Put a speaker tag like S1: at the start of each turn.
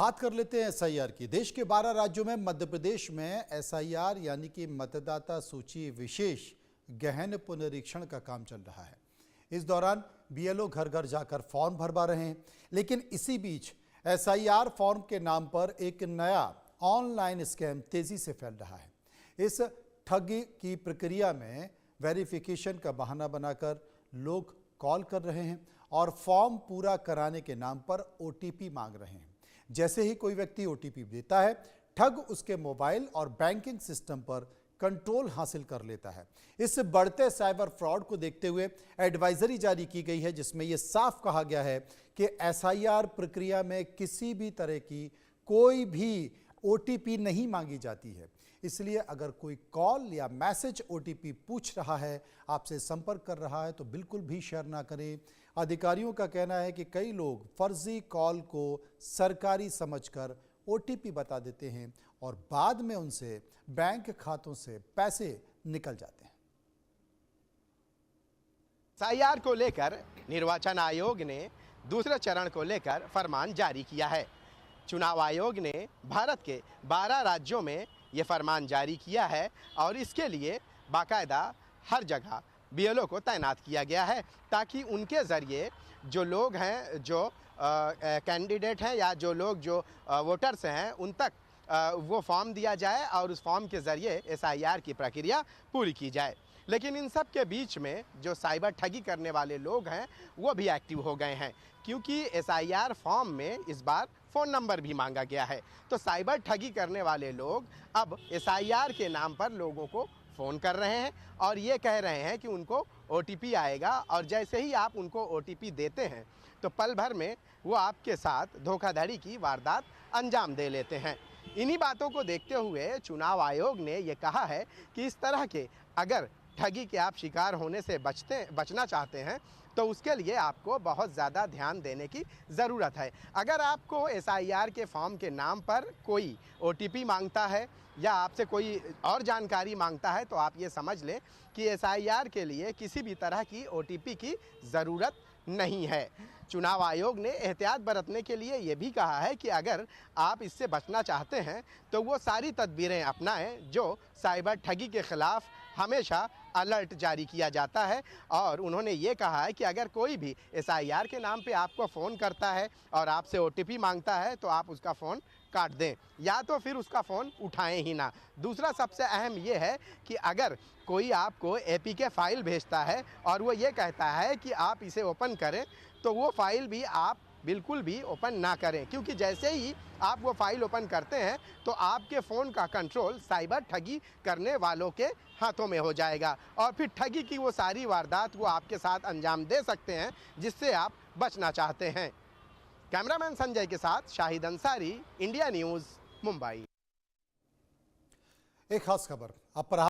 S1: बात कर लेते हैं एसआईआर की। देश के 12 राज्यों में मध्य प्रदेश में एसआईआर यानी कि मतदाता सूची विशेष गहन पुनरीक्षण का काम चल रहा है। इस दौरान बीएलओ घर घर जाकर फॉर्म भरवा रहे हैं, लेकिन इसी बीच एसआईआर फॉर्म के नाम पर एक नया ऑनलाइन स्कैम तेजी से फैल रहा है। इस ठगी की प्रक्रिया में वेरिफिकेशन का बहाना बनाकर लोग कॉल कर रहे हैं और फॉर्म पूरा कराने के नाम पर ओटीपी मांग रहे हैं। जैसे ही कोई व्यक्ति ओटीपी देता है, ठग उसके मोबाइल और बैंकिंग सिस्टम पर कंट्रोल हासिल कर लेता है। इस बढ़ते साइबर फ्रॉड को देखते हुए एडवाइजरी जारी की गई है, जिसमें यह साफ कहा गया है कि एसआईआर प्रक्रिया में किसी भी तरह की कोई भी ओटीपी नहीं मांगी जाती है। इसलिए अगर कोई कॉल या मैसेज ओटीपी पूछ रहा है, आपसे संपर्क कर रहा है, तो बिल्कुल भी शेयर ना करें। अधिकारियों का कहना है कि कई लोग फर्जी कॉल को सरकारी समझकर ओटीपी बता देते हैं और बाद में उनसे बैंक खातों से पैसे निकल जाते हैं।
S2: एसआईआर को लेकर निर्वाचन आयोग ने दूसरे चरण को लेकर फरमान जारी किया है। चुनाव आयोग ने भारत के 12 राज्यों में ये फरमान जारी किया है और इसके लिए बाकायदा हर जगह बीएलओ को तैनात किया गया है, ताकि उनके ज़रिए जो लोग हैं, जो कैंडिडेट हैं या जो लोग जो वोटर्स हैं, उन तक वो फॉर्म दिया जाए और उस फॉर्म के ज़रिए एसआईआर की प्रक्रिया पूरी की जाए। लेकिन इन सब के बीच में जो साइबर ठगी करने वाले लोग हैं वो भी एक्टिव हो गए हैं, क्योंकि एसआईआर फॉर्म में इस बार फ़ोन नंबर भी मांगा गया है। तो साइबर ठगी करने वाले लोग अब एसआईआर के नाम पर लोगों को फ़ोन कर रहे हैं और ये कह रहे हैं कि उनको ओटीपी आएगा, और जैसे ही आप उनको ओटीपी देते हैं तो पल भर में वो आपके साथ धोखाधड़ी की वारदात अंजाम दे लेते हैं। इन्हीं बातों को देखते हुए चुनाव आयोग ने ये कहा है कि इस तरह के अगर ठगी के आप शिकार होने से बचना चाहते हैं तो उसके लिए आपको बहुत ज़्यादा ध्यान देने की ज़रूरत है। अगर आपको एसआईआर के फॉर्म के नाम पर कोई ओटीपी मांगता है या आपसे कोई और जानकारी मांगता है, तो आप ये समझ लें कि एसआईआर के लिए किसी भी तरह की ओटीपी की ज़रूरत नहीं है। चुनाव आयोग ने एहतियात बरतने के लिए ये भी कहा है कि अगर आप इससे बचना चाहते हैं तो वो सारी तदबीरें अपनाएं जो साइबर ठगी के ख़िलाफ़ हमेशा अलर्ट जारी किया जाता है। और उन्होंने ये कहा है कि अगर कोई भी एसआईआर के नाम पे आपको फ़ोन करता है और आपसे ओटीपी मांगता है तो आप उसका फ़ोन काट दें या तो फिर उसका फ़ोन उठाएं ही ना। दूसरा सबसे अहम ये है कि अगर कोई आपको एपीके फ़ाइल भेजता है और वो ये कहता है कि आप इसे ओपन करें, तो वो फ़ाइल भी आप बिल्कुल भी ओपन ना करें, क्योंकि जैसे ही आप वो फाइल ओपन करते हैं तो आपके फ़ोन का कंट्रोल साइबर ठगी करने वालों के हाथों में हो जाएगा और फिर ठगी की वो सारी वारदात वो आपके साथ अंजाम दे सकते हैं जिससे आप बचना चाहते हैं। कैमरामैन संजय के साथ शाहिद अंसारी, इंडिया न्यूज़, मुंबई।
S1: एक खास खबर अब